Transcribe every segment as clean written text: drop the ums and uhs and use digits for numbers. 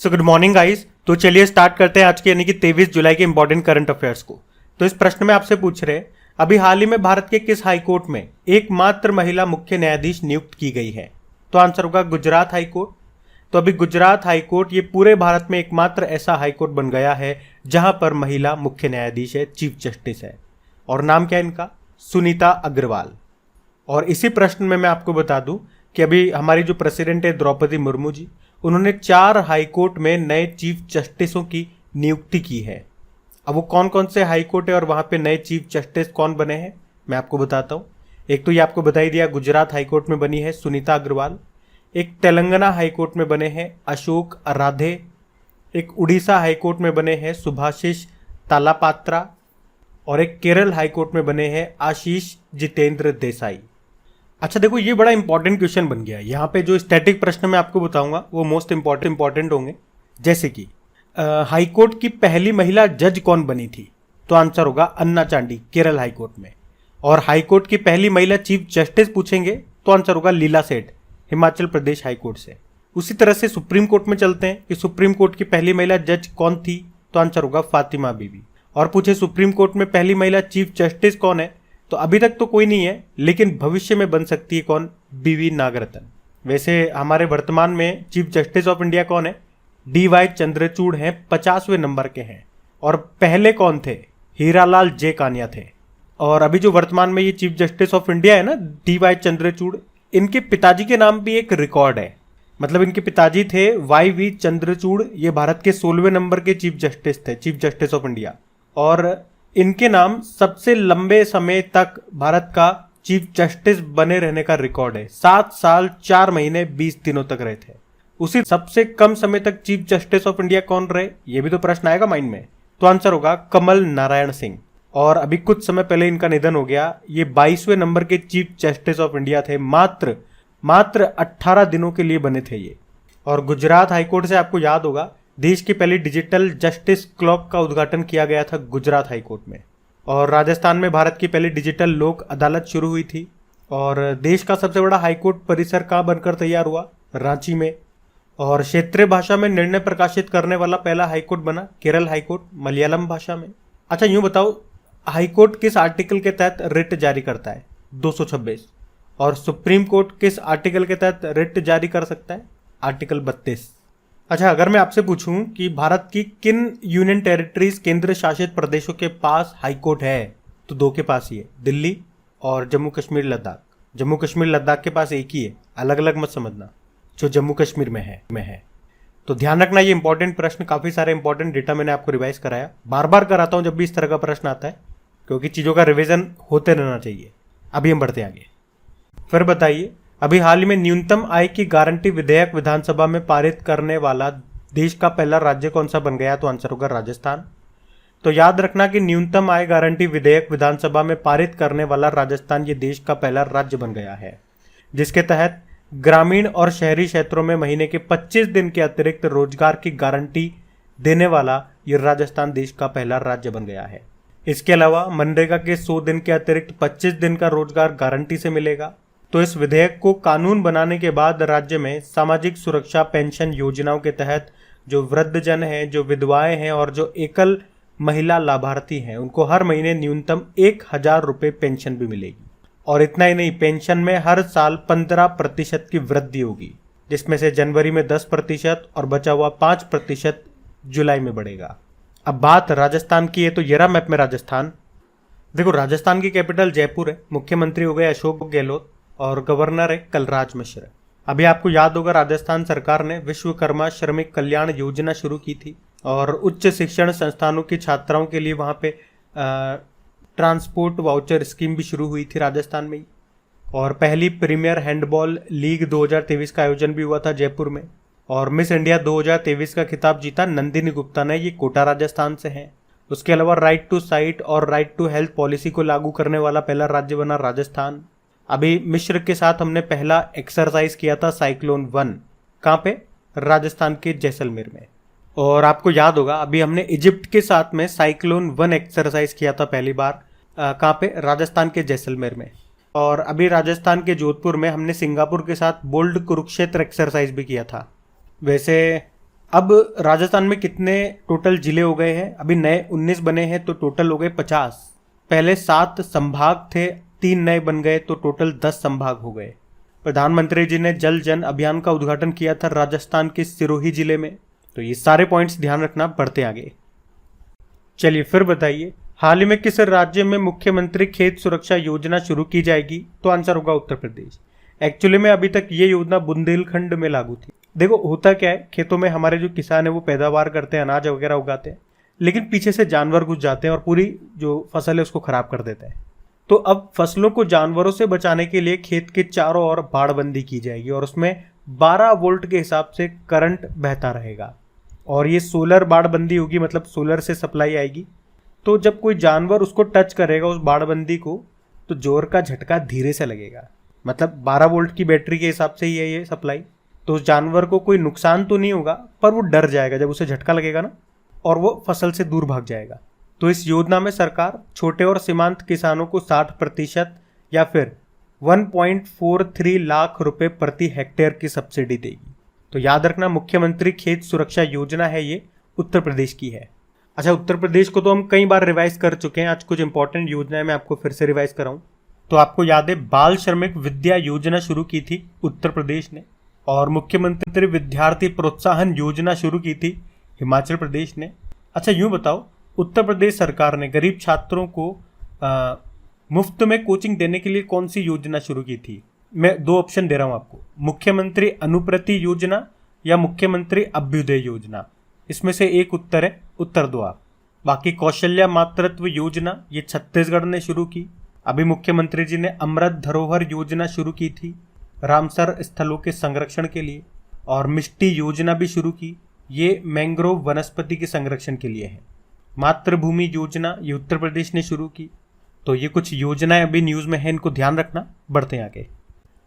So good morning guys. तो चलिए start करते हैं आज के यानी कि 23 जुलाई के इंपॉर्टेंट करंट अफेयर्स को। तो इस प्रश्न में आपसे पूछ रहे हैं, अभी हाल ही में भारत के किस हाई कोर्ट में एकमात्र महिला मुख्य न्यायाधीश नियुक्त की गई है? तो आंसर होगा गुजरात हाई कोर्ट। तो अभी गुजरात हाई कोर्ट ये पूरे भारत में एकमात्र ऐसा हाई कोर्ट बन गया है जहां पर महिला मुख्य न्यायाधीश है, चीफ जस्टिस है। और नाम क्या है इनका? सुनीता अग्रवाल। और इसी प्रश्न में मैं आपको बता दूं कि अभी हमारी जो प्रेसिडेंट है द्रौपदी मुर्मू जी, उन्होंने 4 हाई कोर्ट में नए चीफ जस्टिसों की नियुक्ति की है। अब वो कौन कौन से हाई कोर्ट है और वहां पे नए चीफ जस्टिस कौन बने हैं मैं आपको बताता हूं। एक तो ये आपको बता ही दिया, गुजरात हाई कोर्ट में बनी है सुनीता अग्रवाल। एक तेलंगाना हाई कोर्ट में बने हैं अशोक अराधे। एक उड़ीसा हाई कोर्ट में बने हैं सुभाषिष तालापात्रा। और एक केरल हाई कोर्ट में बने हैं आशीष जितेंद्र देसाई। अच्छा देखो, ये बड़ा इंपॉर्टेंट क्वेश्चन बन गया है। यहाँ पे जो स्टैटिक प्रश्न मैं आपको बताऊंगा वो मोस्ट इंपॉर्टेंट होंगे। जैसे कि हाई कोर्ट की पहली महिला जज कौन बनी थी? तो आंसर होगा अन्ना चांडी, केरल हाई कोर्ट में। और हाई कोर्ट की पहली महिला चीफ जस्टिस पूछेंगे तो आंसर होगा लीला सेठ, हिमाचल प्रदेश हाई कोर्ट से। उसी तरह से सुप्रीम कोर्ट में चलते हैं कि सुप्रीम कोर्ट की पहली महिला जज कौन थी? तो आंसर होगा फातिमा बीबी। और पूछे सुप्रीम कोर्ट में पहली महिला चीफ जस्टिस कौन है? तो अभी तक तो कोई नहीं है, लेकिन भविष्य में बन सकती है कौन? बीवी नागरत्न। वैसे हमारे वर्तमान में चीफ जस्टिस ऑफ इंडिया कौन है? DY चंद्रचूड़ हैं, 50वें नंबर के हैं। और पहले कौन थे? हीरालाल जे कानिया थे। और अभी जो वर्तमान में ये चीफ जस्टिस ऑफ इंडिया है ना, DY चंद्रचूड़, इनके पिताजी के नाम भी एक रिकॉर्ड है। मतलब इनके पिताजी थे YV चंद्रचूड़, ये भारत के 16वें नंबर के चीफ जस्टिस थे, चीफ जस्टिस ऑफ इंडिया। और इनके नाम सबसे लंबे समय तक भारत का चीफ जस्टिस बने रहने का रिकॉर्ड है। 7 साल 4 महीने 20 दिनों तक रहे थे। उसी सबसे कम समय तक चीफ जस्टिस ऑफ इंडिया कौन रहे? ये भी तो प्रश्न आएगा माइंड में। तो आंसर होगा कमल नारायण सिंह। और अभी कुछ समय पहले इनका निधन हो गया। ये 22वें नंबर के चीफ जस्टिस ऑफ इंडिया थे। मात्र 18 दिनों के लिए बने थे ये। और गुजरात हाईकोर्ट से आपको याद होगा, देश की पहली डिजिटल जस्टिस क्लॉक का उद्घाटन किया गया था गुजरात हाईकोर्ट में। और राजस्थान में भारत की पहली डिजिटल लोक अदालत शुरू हुई थी। और देश का सबसे बड़ा हाईकोर्ट परिसर कहाँ बनकर तैयार हुआ? रांची में। और क्षेत्रीय भाषा में निर्णय प्रकाशित करने वाला पहला हाईकोर्ट बना केरल हाईकोर्ट, मलयालम भाषा में। अच्छा यूं बताओ, हाईकोर्ट किस आर्टिकल के तहत रिट जारी करता है? 226। और सुप्रीम कोर्ट किस आर्टिकल के तहत रिट जारी कर सकता है? आर्टिकल 32। अच्छा, अगर मैं आपसे पूछूं कि भारत की किन यूनियन टेरिटरीज, केंद्र शासित प्रदेशों के पास हाईकोर्ट है, तो 2 के पास ही है, दिल्ली और जम्मू कश्मीर लद्दाख। जम्मू कश्मीर लद्दाख के पास एक ही है, अलग अलग मत समझना, जो जम्मू कश्मीर में है। तो ध्यान रखना, ये इंपॉर्टेंट प्रश्न, काफी सारे इंपॉर्टेंट डेटा मैंने आपको रिवाइज कराया। बार बार कराता हूं जब भी इस तरह का प्रश्न आता है, क्योंकि चीजों का रिविजन होते रहना चाहिए। अभी हम बढ़ते आगे। फिर बताइए, अभी हाल ही में न्यूनतम आय की गारंटी विधेयक विधानसभा में पारित करने वाला देश का पहला राज्य कौन सा बन गया? तो आंसर होगा राजस्थान। तो याद रखना कि न्यूनतम आय गारंटी विधेयक विधानसभा में पारित करने वाला राजस्थान ये देश का पहला राज्य बन गया है, जिसके तहत ग्रामीण और शहरी क्षेत्रों में महीने के 25 दिन के अतिरिक्त रोजगार की गारंटी देने वाला ये राजस्थान देश का पहला राज्य बन गया है। इसके अलावा मनरेगा के 100 दिन के अतिरिक्त 25 दिन का रोजगार गारंटी से मिलेगा। तो इस विधेयक को कानून बनाने के बाद राज्य में सामाजिक सुरक्षा पेंशन योजनाओं के तहत जो वृद्धजन हैं, जो विधवाएं हैं और जो एकल महिला लाभार्थी हैं, उनको हर महीने न्यूनतम 1000 रुपये पेंशन भी मिलेगी। और इतना ही नहीं, पेंशन में हर साल 15% की वृद्धि होगी, जिसमें से जनवरी में 10% और बचा हुआ 5% जुलाई में बढ़ेगा। अब बात राजस्थान की है, तो ये रहा मैप में राजस्थान। देखो, राजस्थान की कैपिटल जयपुर है, मुख्यमंत्री हो गए अशोक गहलोत और गवर्नर है कलराज मिश्र। अभी आपको याद होगा, राजस्थान सरकार ने विश्वकर्मा श्रमिक कल्याण योजना शुरू की थी और उच्च शिक्षण संस्थानों की छात्राओं के लिए वहां पे ट्रांसपोर्ट वाउचर स्कीम भी शुरू हुई थी राजस्थान में ही। और पहली प्रीमियर हैंडबॉल लीग 2023 का आयोजन भी हुआ था जयपुर में। और मिस इंडिया 2023 का खिताब जीता नंदिनी गुप्ता ने, ये कोटा राजस्थान से हैं। उसके अलावा राइट टू साइट और राइट टू हेल्थ पॉलिसी को लागू करने वाला पहला राज्य बना राजस्थान। अभी मिश्र के साथ हमने पहला एक्सरसाइज किया था साइक्लोन 1, कहाँ पे? राजस्थान के जैसलमेर में। और आपको याद होगा, अभी हमने इजिप्ट के साथ में साइक्लोन 1 एक्सरसाइज किया था पहली बार, कहाँ पे? राजस्थान के जैसलमेर में। और अभी राजस्थान के जोधपुर में हमने सिंगापुर के साथ बोल्ड कुरुक्षेत्र एक्सरसाइज भी किया था। वैसे अब राजस्थान में कितने टोटल जिले हो गए हैं? अभी नए 19 बने हैं तो टोटल हो गए 50। पहले 7 संभाग थे, 3 नए बन गए तो टोटल 10 संभाग हो गए। प्रधानमंत्री जी ने जल जन अभियान का उद्घाटन किया था राजस्थान के सिरोही जिले में। तो ये सारे पॉइंट्स ध्यान रखना, बढ़ते आगे। चलिए फिर बताइए, हाल ही में किस राज्य में मुख्यमंत्री खेत सुरक्षा योजना शुरू की जाएगी? तो आंसर होगा उत्तर प्रदेश। एक्चुअली में अभी तक ये योजना बुंदेलखंड में लागू थी। देखो होता क्या है, खेतों में हमारे जो किसान है वो पैदावार करते हैं, अनाज वगैरह उगाते हैं, लेकिन पीछे से जानवर घुस जाते हैं और पूरी जो फसल है उसको खराब कर देते हैं। तो अब फसलों को जानवरों से बचाने के लिए खेत के चारों ओर बाड़बंदी की जाएगी और उसमें 12 वोल्ट के हिसाब से करंट बहता रहेगा। और ये सोलर बाड़बंदी होगी, मतलब सोलर से सप्लाई आएगी। तो जब कोई जानवर उसको टच करेगा उस बाड़बंदी को, तो जोर का झटका धीरे से लगेगा। मतलब 12 वोल्ट की बैटरी के हिसाब से ही है ये सप्लाई। तो उस जानवर को कोई नुकसान तो नहीं होगा, पर वो डर जाएगा जब उसे झटका लगेगा ना, और वो फसल से दूर भाग जाएगा। तो इस योजना में सरकार छोटे और सीमांत किसानों को 60% या फिर 1.43 लाख रुपए प्रति हेक्टेयर की सब्सिडी देगी। तो याद रखना, मुख्यमंत्री खेत सुरक्षा योजना है, ये उत्तर प्रदेश की है। अच्छा, उत्तर प्रदेश को तो हम कई बार रिवाइज कर चुके हैं, आज कुछ इंपॉर्टेंट योजनाएं मैं आपको फिर से रिवाइज कराऊं। तो आपको याद है, बाल श्रमिक विद्या योजना शुरू की थी उत्तर प्रदेश ने, और मुख्यमंत्री विद्यार्थी प्रोत्साहन योजना शुरू की थी हिमाचल प्रदेश ने। अच्छा यूं बताओ, उत्तर प्रदेश सरकार ने गरीब छात्रों को मुफ्त में कोचिंग देने के लिए कौन सी योजना शुरू की थी? मैं 2 ऑप्शन दे रहा हूं आपको, मुख्यमंत्री अनुप्रति योजना या मुख्यमंत्री अभ्युदय योजना। इसमें से एक उत्तर है, उत्तर दो आप। बाकी कौशल्या मातृत्व योजना ये छत्तीसगढ़ ने शुरू की। अभी मुख्यमंत्री जी ने अमृत धरोहर योजना शुरू की थी रामसर स्थलों के संरक्षण के लिए, और मिष्टी योजना भी शुरू की, ये मैंग्रोव वनस्पति के संरक्षण के लिए है। मातृभूमि योजना ये उत्तर प्रदेश ने शुरू की। तो ये कुछ योजनाएं अभी न्यूज में है, इनको ध्यान रखना, बढ़ते हैं आगे।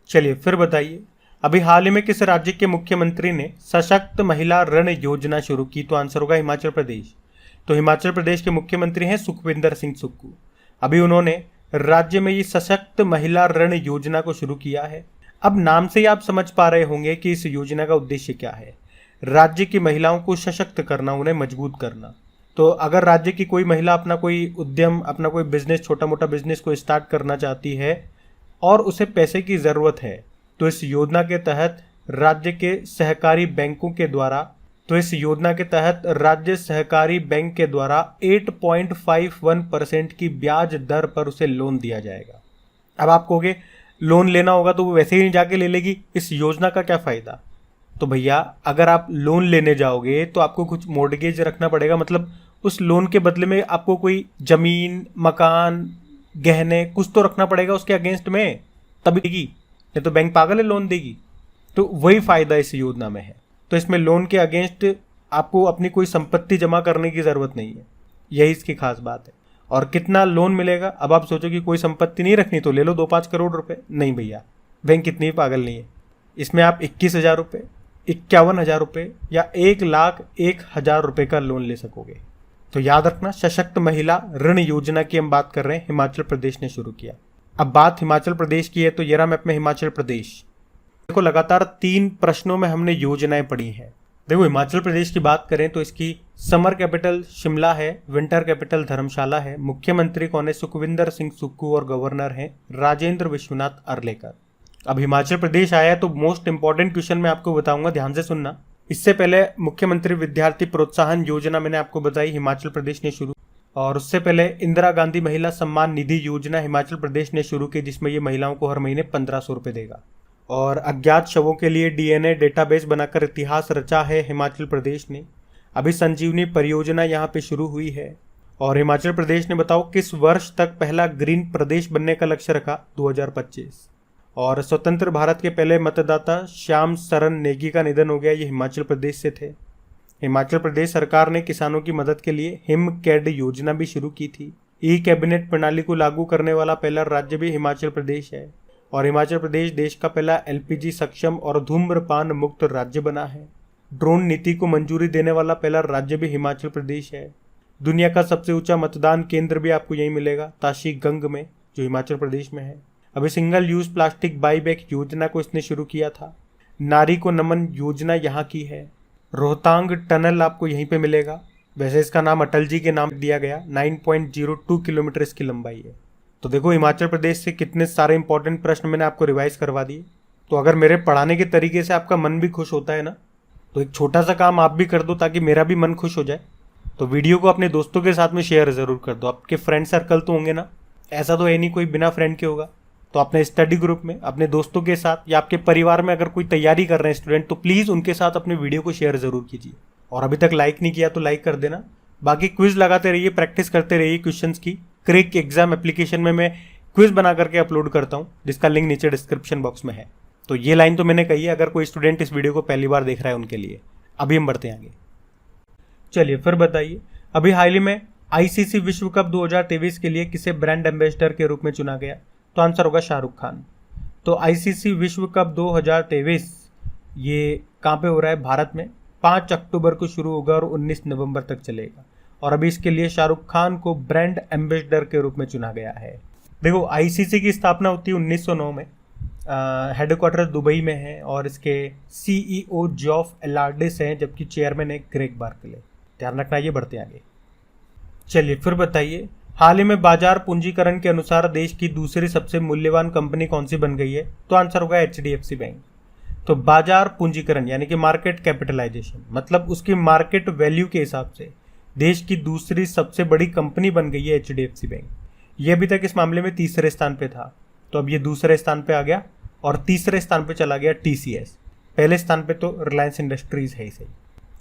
चलिए फिर बताइए, अभी हाल ही में किस राज्य के मुख्यमंत्री ने सशक्त महिला ऋण योजना शुरू की? तो आंसर होगा हिमाचल प्रदेश। तो हिमाचल प्रदेश के मुख्यमंत्री हैं सुखविंदर सिंह सुक्खू। अभी उन्होंने राज्य में ये सशक्त महिला ऋण योजना को शुरू किया है। अब नाम से ही आप समझ पा रहे होंगे कि इस योजना का उद्देश्य क्या है। राज्य की महिलाओं को सशक्त करना, उन्हें मजबूत करना। तो अगर राज्य की कोई महिला अपना कोई उद्यम, अपना कोई बिजनेस, छोटा मोटा बिजनेस को स्टार्ट करना चाहती है और उसे पैसे की ज़रूरत है, तो इस योजना के तहत राज्य के सहकारी बैंकों के द्वारा 8.51% की ब्याज दर पर उसे लोन दिया जाएगा। अब आप कहोगे लोन लेना होगा तो वो वैसे ही जाके ले लेगी, इस योजना का क्या फ़ायदा? तो भैया, अगर आप लोन लेने जाओगे तो आपको कुछ मॉर्गेज रखना पड़ेगा, मतलब उस लोन के बदले में आपको कोई जमीन, मकान, गहने कुछ तो रखना पड़ेगा उसके अगेंस्ट में, तभी देगी, नहीं तो बैंक पागल है लोन देगी। तो वही फायदा इस योजना में है। तो इसमें लोन के अगेंस्ट आपको अपनी कोई संपत्ति जमा करने की जरूरत नहीं है, यही इसकी खास बात है। और कितना लोन मिलेगा? अब आप सोचो कि कोई संपत्ति नहीं रखनी तो ले लो 2-5 करोड़ रुपए। नहीं भैया, बैंक इतनी पागल नहीं है। इसमें आप 21,000 रुपये, 51,000 रुपये या 1,01,000 रुपये का लोन ले सकोगे। तो याद रखना, सशक्त महिला ऋण योजना की हम बात कर रहे हैं, हिमाचल प्रदेश ने शुरू किया। अब बात हिमाचल प्रदेश की है तो ये रहा मैप में हिमाचल प्रदेश। देखो, लगातार 3 प्रश्नों में हमने योजनाएं पढ़ी हैं। देखो, हिमाचल प्रदेश की बात करें तो इसकी समर कैपिटल शिमला है, विंटर कैपिटल धर्मशाला है। मुख्यमंत्री कौन है? सुखविंदर सिंह सुक्खू, और गवर्नर हैं राजेंद्र विश्वनाथ अर्लेकर। अब हिमाचल प्रदेश आया है तो मोस्ट इंपॉर्टेंट क्वेश्चन मैं आपको बताऊंगा, ध्यान से सुनना। इससे पहले मुख्यमंत्री विद्यार्थी प्रोत्साहन योजना मैंने आपको बताई, हिमाचल प्रदेश ने शुरू, और उससे पहले इंदिरा गांधी महिला सम्मान निधि योजना हिमाचल प्रदेश ने शुरू की, जिसमें ये महिलाओं को हर महीने 1,500 रुपये देगा। और अज्ञात शवों के लिए डीएनए डेटाबेस बनाकर इतिहास रचा है हिमाचल प्रदेश ने। अभी संजीवनी परियोजना यहाँ पे शुरू हुई है। और हिमाचल प्रदेश ने बताओ किस वर्ष तक पहला ग्रीन प्रदेश बनने का लक्ष्य रखा? 2025। और स्वतंत्र भारत के पहले मतदाता श्याम सरन नेगी का निधन हो गया, ये हिमाचल प्रदेश से थे। हिमाचल प्रदेश सरकार ने किसानों की मदद के लिए हिम कैड योजना भी शुरू की थी। ई कैबिनेट प्रणाली को लागू करने वाला पहला राज्य भी हिमाचल प्रदेश है। और हिमाचल प्रदेश देश का पहला एलपीजी सक्षम और धूम्रपान मुक्त राज्य बना है। ड्रोन नीति को मंजूरी देने वाला पहला राज्य भी हिमाचल प्रदेश है। दुनिया का सबसे ऊंचा मतदान केंद्र भी आपको यही मिलेगा, ताशी गंग में, जो हिमाचल प्रदेश में है। अभी सिंगल यूज प्लास्टिक बाईबैक योजना को इसने शुरू किया था। नारी को नमन योजना यहाँ की है। रोहतांग टनल आपको यहीं पे मिलेगा। वैसे इसका नाम अटल जी के नाम दिया गया। 9.02 किलोमीटर इसकी लंबाई है। तो देखो हिमाचल प्रदेश से कितने सारे इंपॉर्टेंट प्रश्न मैंने आपको रिवाइज करवा दिए। तो अगर मेरे पढ़ाने के तरीके से आपका मन भी खुश होता है ना, तो एक छोटा सा काम आप भी कर दो ताकि मेरा भी मन खुश हो जाए। तो वीडियो को अपने दोस्तों के साथ में शेयर ज़रूर कर दो। आपके फ्रेंड सर्कल तो होंगे ना, ऐसा तो है नहीं कोई बिना फ्रेंड के होगा। तो अपने स्टडी ग्रुप में अपने दोस्तों के साथ या आपके परिवार में अगर कोई तैयारी कर रहे हैं स्टूडेंट, तो प्लीज़ उनके साथ अपने वीडियो को शेयर ज़रूर कीजिए। और अभी तक लाइक नहीं किया तो लाइक कर देना। बाकी क्विज लगाते रहिए, प्रैक्टिस करते रहिए क्वेश्चंस की। क्रिक एग्जाम एप्लीकेशन में मैं क्विज बना करके अपलोड करता हूँ, जिसका लिंक नीचे डिस्क्रिप्शन बॉक्स में है। तो ये लाइन तो मैंने कही है अगर कोई स्टूडेंट इस वीडियो को पहली बार देख रहा है उनके लिए। अभी हम बढ़ते हैं आगे। चलिए फिर बताइए, अभी हाल ही में आईसीसी विश्व कप 2023 के लिए किसे ब्रांड एम्बेसडर के रूप में चुना गया? तो आंसर होगा शाहरुख खान। तो आईसीसी विश्व कप 2023 ये कहाँ पे हो रहा है? भारत में। 5 अक्टूबर को शुरू होगा और 19 नवंबर तक चलेगा। और अभी इसके लिए शाहरुख खान को ब्रांड एम्बेसडर के रूप में चुना गया है। देखो आईसीसी की स्थापना होती है 1909 में। हेडक्वार्टर दुबई में है और इसके सीईओ जॉफ एलार्डिस हैं, जबकि चेयरमैन है ग्रेग बार्कले। ध्यान रखना। ये बढ़ते आगे। चलिए फिर बताइए, हाल ही में बाजार पूंजीकरण के अनुसार देश की दूसरी सबसे मूल्यवान कंपनी कौन सी बन गई है? तो आंसर होगा एचडीएफसी बैंक। तो बाजार पूंजीकरण यानी कि मार्केट कैपिटलाइजेशन, मतलब उसकी मार्केट वैल्यू के हिसाब से देश की दूसरी सबसे बड़ी कंपनी बन गई है एचडीएफसी बैंक। ये अभी तक इस मामले में तीसरे स्थान पे था, तो अब ये दूसरे स्थान पे आ गया और तीसरे स्थान पे चला गया टीसीएस। पहले स्थान पे तो रिलायंस इंडस्ट्रीज है ही सही।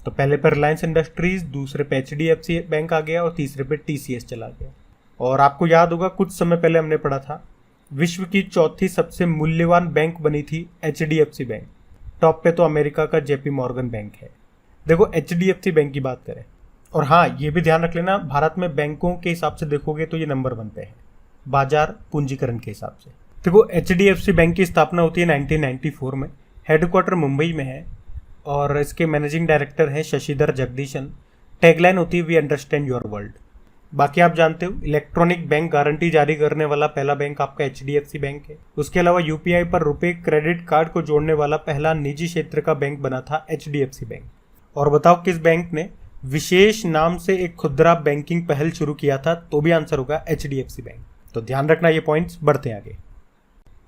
तो पहले पे रिलायंस इंडस्ट्रीज, दूसरे पे एचडीएफसी बैंक आ गया और तीसरे पे टीसीएस चला गया। और आपको याद होगा कुछ समय पहले हमने पढ़ा था विश्व की चौथी सबसे मूल्यवान बैंक बनी थी एचडीएफसी बैंक। टॉप पे तो अमेरिका का जेपी मॉर्गन बैंक है। देखो एचडीएफसी बैंक की बात करें, और हाँ ये भी ध्यान रख लेना, भारत में बैंकों के हिसाब से देखोगे तो ये नंबर 1 पे है बाजार पूंजीकरण के हिसाब से। देखो एचडीएफसी बैंक की स्थापना होती है 1994 में। हेडक्वार्टर मुंबई में है और इसके मैनेजिंग डायरेक्टर हैं शशिधर जगदीशन। टैगलाइन होती है वी अंडरस्टैंड योर वर्ल्ड। बाकी आप जानते हो इलेक्ट्रॉनिक बैंक गारंटी जारी करने वाला पहला बैंक आपका एचडीएफसी बैंक है। उसके अलावा यूपीआई पर रुपए क्रेडिट कार्ड को जोड़ने वाला पहला निजी क्षेत्र का बैंक बना था एचडीएफसी बैंक। और बताओ किस बैंक ने विशेष नाम से एक खुदरा बैंकिंग पहल शुरू किया था? तो भी आंसर होगा एचडीएफसी बैंक। तो ध्यान रखना ये पॉइंट्स। बढ़ते हैं आगे।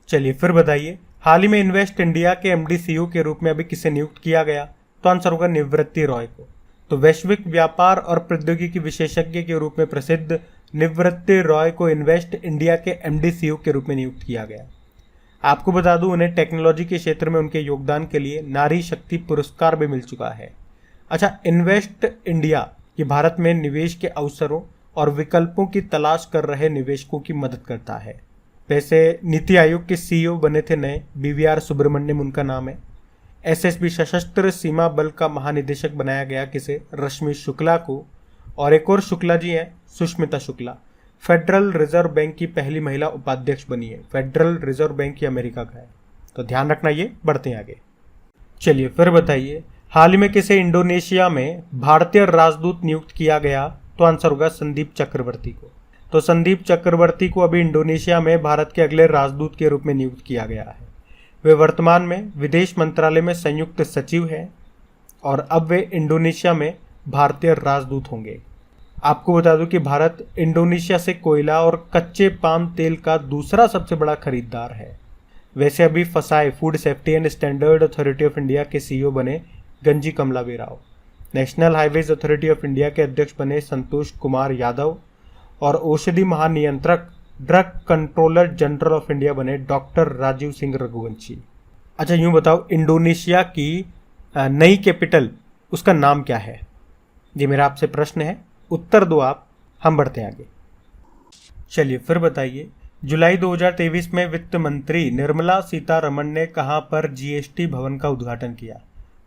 चलिए फिर बताइए, हाल ही में इन्वेस्ट इंडिया के एमडी सीईओ के रूप में अभी किसे नियुक्त किया गया? तो आंसर होगा निवृत्ति रॉय को। तो वैश्विक व्यापार और प्रौद्योगिकी विशेषज्ञ के रूप में प्रसिद्ध निवृत्ति रॉय को इन्वेस्ट इंडिया के एमडी सीईओ के रूप में नियुक्त किया गया। आपको बता दूं उन्हें टेक्नोलॉजी के क्षेत्र में उनके योगदान के लिए नारी शक्ति पुरस्कार भी मिल चुका है। अच्छा, इन्वेस्ट इंडिया ये भारत में निवेश के अवसरों और विकल्पों की तलाश कर रहे निवेशकों की मदद करता है। वैसे नीति आयोग के सीईओ बने थे नए बीवीआर सुब्रमण्यम उनका नाम है। एसएसबी सशस्त्र सीमा बल का महानिदेशक बनाया गया किसे? रश्मि शुक्ला को। और एक और शुक्ला जी हैं Sushmita Shukla. Federal reserve bank की पहली महिला उपाध्यक्ष बनी है। फेडरल रिजर्व बैंक ही अमेरिका का है। तो ध्यान रखना ये। बढ़ते हैं आगे। चलिए फिर बताइए, हाल ही में किसे इंडोनेशिया में भारतीय राजदूत नियुक्त किया गया? तो आंसर होगा संदीप चक्रवर्ती को। तो संदीप चक्रवर्ती को अभी इंडोनेशिया में भारत के अगले राजदूत के रूप में नियुक्त किया गया है। वे वर्तमान में विदेश मंत्रालय में संयुक्त सचिव हैं और अब वे इंडोनेशिया में भारतीय राजदूत होंगे। आपको बता दूं कि भारत इंडोनेशिया से कोयला और कच्चे पाम तेल का दूसरा सबसे बड़ा खरीदार है। वैसे अभी FSSAI food safety and standard authority of India के सीईओ बने Ganji Kamalavi Rao. National highways authority of India के अध्यक्ष बने संतोष कुमार यादव। और औषधि महानियंत्रक drug controller general of India बने डॉक्टर राजीव सिंह रघुवंशी। अच्छा यूं बताओ, इंडोनेशिया की नई कैपिटल उसका नाम क्या है? ये मेरा आपसे प्रश्न है, उत्तर दो आप। हम बढ़ते हैं आगे। चलिए फिर बताइए, जुलाई 2023 में वित्त मंत्री निर्मला सीतारमण ने कहां पर जीएसटी भवन का उद्घाटन किया?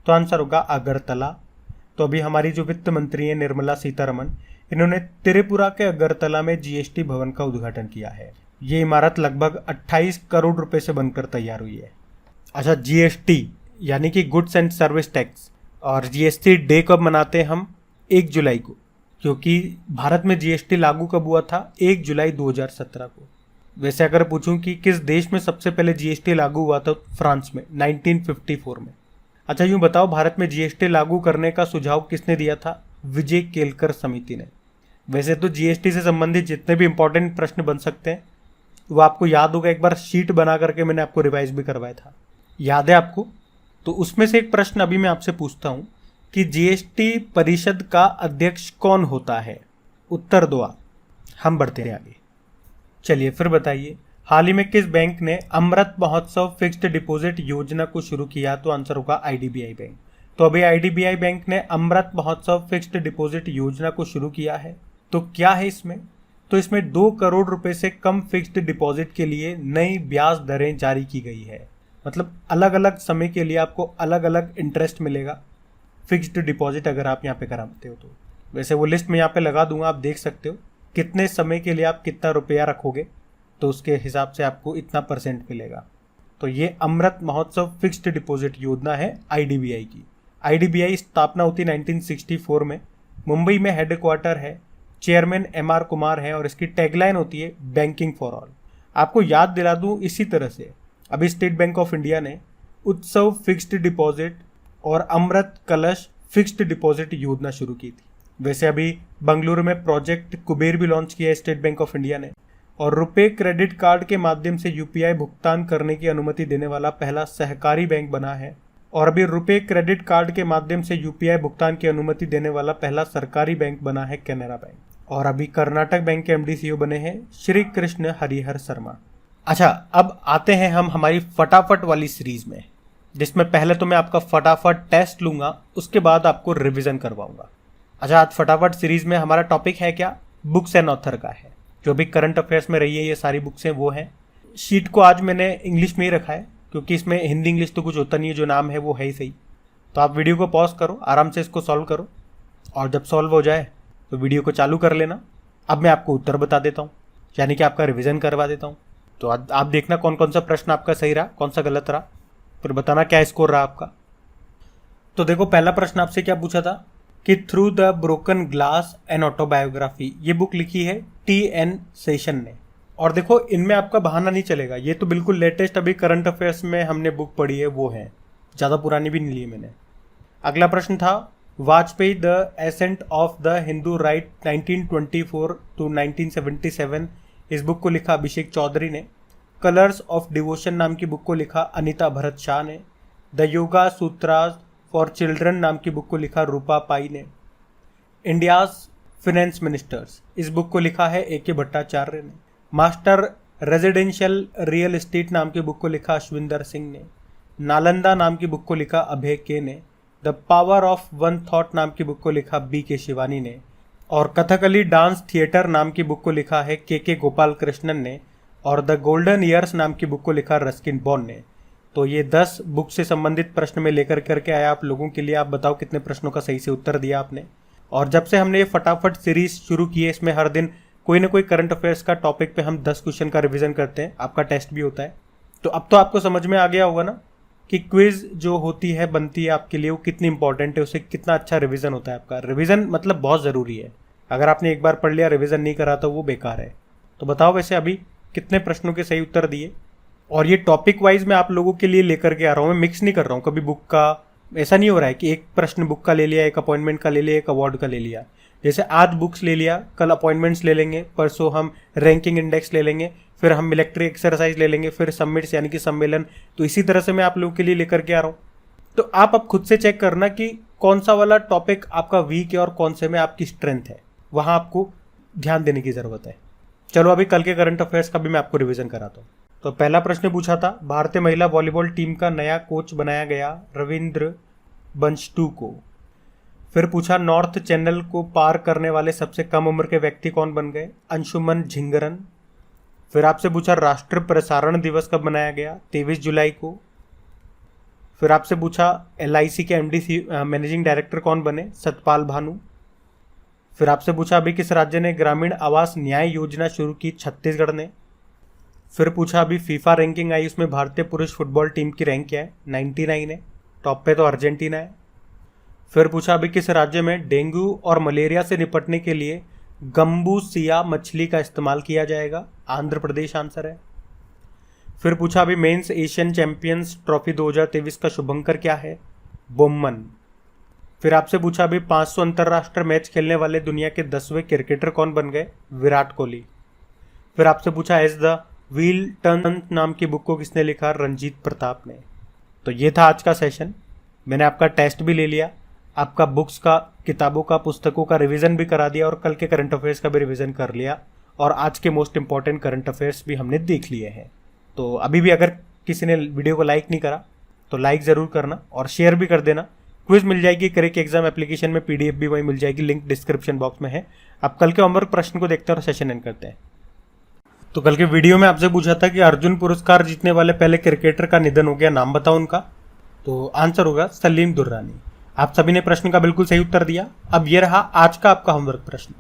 तो आंसर होगा अगरतला। तो अभी हमारी जो वित्त मंत्री है निर्मला सीतारमण, इन्होंने त्रिपुरा के अगरतला में जीएसटी भवन का उद्घाटन किया है। ये इमारत लगभग 28 करोड़ रुपए से बनकर तैयार हुई है। अच्छा, जीएसटी यानी कि गुड्स एंड सर्विस टैक्स, और जीएसटी डे कब मनाते हैं हम? 1 जुलाई को, क्योंकि भारत में जीएसटी लागू कब हुआ था? 1 जुलाई 2017 को। वैसे अगर पूछूं कि किस देश में सबसे पहले जीएसटी लागू हुआ था? फ्रांस में 1954 में। अच्छा यूं बताओ, भारत में जीएसटी लागू करने का सुझाव किसने दिया था? विजय केलकर समिति ने। वैसे तो जीएसटी से संबंधित जितने भी इंपॉर्टेंट प्रश्न बन सकते हैं वो आपको याद होगा, एक बार शीट बना करके मैंने आपको रिवाइज भी करवाया था, याद है आपको? तो उसमें से एक प्रश्न अभी मैं आपसे पूछता हूं कि जीएसटी परिषद का अध्यक्ष कौन होता है? उत्तर दो आप, हम बढ़ते हैं आगे। चलिए फिर बताइए, हाल ही में किस बैंक ने अमृत महोत्सव फिक्स्ड डिपॉजिट योजना को शुरू किया? तो आंसर होगा आईडीबीआई बैंक। तो अभी आईडीबीआई बैंक ने अमृत महोत्सव फिक्स्ड डिपॉजिट योजना को शुरू किया है। तो क्या है इसमें? तो इसमें 2 करोड़ रुपए से कम फिक्स्ड डिपॉजिट के लिए नई ब्याज दरें जारी की गई है। मतलब अलग अलग समय के लिए आपको अलग अलग इंटरेस्ट मिलेगा फिक्स्ड डिपॉजिट अगर आप यहाँ पे कराते हो तो। वैसे वो लिस्ट मैं यहाँ पे लगा दूंगा, आप देख सकते हो कितने समय के लिए आप कितना रुपया रखोगे तो उसके हिसाब से आपको इतना परसेंट मिलेगा। तो ये अमृत महोत्सव फिक्स्ड डिपॉजिट योजना है आईडीबीआई की। आईडीबीआई स्थापना होती 1964 में, मुंबई में हेडक्वार्टर है, चेयरमैन एमआर कुमार है और इसकी टैगलाइन होती है बैंकिंग फॉर ऑल। आपको याद दिला दूं, इसी तरह से अभी स्टेट बैंक ऑफ इंडिया ने उत्सव फिक्स्ड डिपॉजिट और अमृत कलश फिक्स्ड डिपॉजिट योजना शुरू की थी। वैसे अभी बंगलुरु में प्रोजेक्ट कुबेर भी लॉन्च किया है स्टेट बैंक ऑफ इंडिया ने, और रुपे क्रेडिट कार्ड के माध्यम से यूपीआई भुगतान करने की अनुमति देने वाला पहला सहकारी बैंक बना है। और अभी रुपे क्रेडिट कार्ड के माध्यम से यूपीआई भुगतान की अनुमति देने वाला पहला सरकारी बैंक बना है कैनरा बैंक। और अभी कर्नाटक बैंक के एमडी सीईओ बने हैं श्री कृष्ण हरिहर शर्मा। अच्छा, अब आते हैं हम हमारी फटाफट वाली सीरीज में, जिसमें पहले तो मैं आपका फटाफट टेस्ट लूंगा, उसके बाद आपको रिवीजन करवाऊंगा। अच्छा, आज फटाफट सीरीज में हमारा टॉपिक है क्या? बुक्स एंड ऑथर का है। जो भी करंट अफेयर्स में रही है ये सारी बुक्स हैं वो हैं। शीट को आज मैंने इंग्लिश में ही रखा है क्योंकि इसमें हिंदी इंग्लिश तो कुछ होता नहीं है, जो नाम है वो है ही सही। तो आप वीडियो को पॉज करो, आराम से इसको सॉल्व करो, और जब सॉल्व हो जाए तो वीडियो को चालू कर लेना। अब मैं आपको उत्तर बता देता हूँ, यानी कि आपका रिवीजन करवा देता हूँ। तो आप देखना कौन कौन सा प्रश्न आपका सही रहा, कौन सा गलत रहा, फिर बताना क्या स्कोर रहा आपका। तो देखो, पहला प्रश्न आपसे क्या पूछा था कि through the broken glass an autobiography, ये बुक लिखी है टी.एन. सेशन ने। और देखो, इनमें आपका बहाना नहीं चलेगा, ये तो बिल्कुल लेटेस्ट अभी करंट अफेयर्स में हमने बुक पढ़ी है वो है, ज़्यादा पुरानी भी नहीं ली मैंने। अगला प्रश्न था Vajpayee the ascent of the Hindu right 1924 to 1977, इस बुक को लिखा अभिषेक चौधरी ने। कलर्स ऑफ डिवोशन नाम की बुक को लिखा अनीता भरत शाह ने। द योगा सूत्रास फॉर चिल्ड्रन नाम की बुक को लिखा रूपा पाई ने। इंडियाज फिनेंस मिनिस्टर्स, इस बुक को लिखा है ए.के. भट्टाचार्य ने। मास्टर रेजिडेंशियल रियल एस्टेट नाम की बुक को लिखा अश्विंदर सिंह ने। नालंदा नाम की बुक को लिखा अभय के ने। The power of one thought नाम की बुक को लिखा बी.के. शिवानी ने। और कथकली डांस थिएटर नाम की बुक को लिखा है के गोपाल कृष्णन ने। और द गोल्डन ईयर्स नाम की बुक को लिखा रस्किन बॉन्ड ने। तो ये 10 बुक से संबंधित प्रश्न में लेकर करके आया आप लोगों के लिए। आप बताओ कितने प्रश्नों का सही से उत्तर दिया आपने। और जब से हमने ये फटाफट सीरीज शुरू की है, इसमें हर दिन कोई ना कोई करंट अफेयर्स का टॉपिक पे हम 10 क्वेश्चन का रिवीजन करते हैं, आपका टेस्ट भी होता है। तो अब तो आपको समझ में आ गया होगा ना कि क्विज जो होती है बनती है आपके लिए वो कितनी इंपॉर्टेंट है, उससे कितना अच्छा रिवीजन होता है आपका। रिवीजन मतलब बहुत ज़रूरी है, अगर आपने एक बार पढ़ लिया रिवीजन नहीं करा तो वो बेकार है। तो बताओ वैसे अभी कितने प्रश्नों के सही उत्तर दिए। और ये टॉपिक वाइज मैं आप लोगों के लिए लेकर के आ रहा हूँ, मैं मिक्स नहीं कर रहा हूँ कभी बुक का। ऐसा नहीं हो रहा है कि एक प्रश्न बुक का ले लिया, एक अपॉइंटमेंट का ले लिया, एक अवार्ड का ले लिया। जैसे आज बुक्स ले लिया, कल अपॉइंटमेंट्स ले लेंगे, परसों हम रैंकिंग इंडेक्स ले लेंगे, फिर हम मिलिट्री एक्सरसाइज ले लेंगे, फिर समिट्स यानी कि सम्मेलन। तो इसी तरह से मैं आप लोगों के लिए लेकर के आ रहा हूँ। तो आप अब खुद से चेक करना कि कौन सा वाला टॉपिक आपका वीक है और कौन से में आपकी स्ट्रेंथ है, वहाँ आपको ध्यान देने की ज़रूरत है। चलो अभी कल के करंट अफेयर्स का भी मैं आपको रिवीजन कराता हूँ। तो पहला प्रश्न पूछा था, भारतीय महिला वॉलीबॉल टीम का नया कोच बनाया गया रविंद्र बंचटू को। फिर पूछा, नॉर्थ चैनल को पार करने वाले सबसे कम उम्र के व्यक्ति कौन बन गए? अंशुमन झिंगरन। फिर आपसे पूछा, राष्ट्रीय प्रसारण दिवस कब मनाया गया? 23 जुलाई को। फिर आपसे पूछा, LIC के MD मैनेजिंग डायरेक्टर कौन बने? सतपाल भानु। फिर आपसे पूछा, अभी किस राज्य ने ग्रामीण आवास न्याय योजना शुरू की? छत्तीसगढ़ ने। फिर पूछा, अभी फीफा रैंकिंग आई, उसमें भारतीय पुरुष फुटबॉल टीम की रैंक क्या है? 99 है। टॉप पे तो अर्जेंटीना है। फिर पूछा, अभी किस राज्य में डेंगू और मलेरिया से निपटने के लिए गंबूसिया मछली का इस्तेमाल किया जाएगा? आंध्र प्रदेश आंसर है। फिर पूछा, अभी मेंस एशियन चैंपियंस ट्रॉफी 2023 का शुभंकर क्या है? बोम्मन। फिर आपसे पूछा अभी 500 अंतरराष्ट्रीय मैच खेलने वाले दुनिया के 10वें क्रिकेटर कौन बन गए? विराट कोहली। फिर आपसे पूछा एज द व्हील टर्न नाम की बुक को किसने लिखा? रंजीत प्रताप ने। तो ये था आज का सेशन। मैंने आपका टेस्ट भी ले लिया, आपका बुक्स का, किताबों का, पुस्तकों का रिवीजन भी करा दिया और कल के करंट अफेयर्स का भी रिवीजन कर लिया और आज के मोस्ट इंपॉर्टेंट करंट अफेयर्स भी हमने देख लिए हैं। तो अभी भी अगर किसी ने वीडियो को लाइक नहीं करा तो लाइक ज़रूर करना और शेयर भी कर देना। क्विज मिल जाएगी करेक्ट एग्जाम एप्लीकेशन में, पीडीएफ भी वहीं मिल जाएगी, लिंक डिस्क्रिप्शन बॉक्स में है। अब कल के होमवर्क प्रश्न को देखते हैं और सेशन एंड करते हैं। तो कल के वीडियो में आपसे पूछा था कि अर्जुन पुरस्कार जीतने वाले पहले क्रिकेटर का निधन हो गया, नाम बताओ उनका। तो आंसर होगा सलीम दुर्रानी। आप सभी ने प्रश्न का बिल्कुल सही उत्तर दिया। अब ये रहा आज का आपका होमवर्क प्रश्न।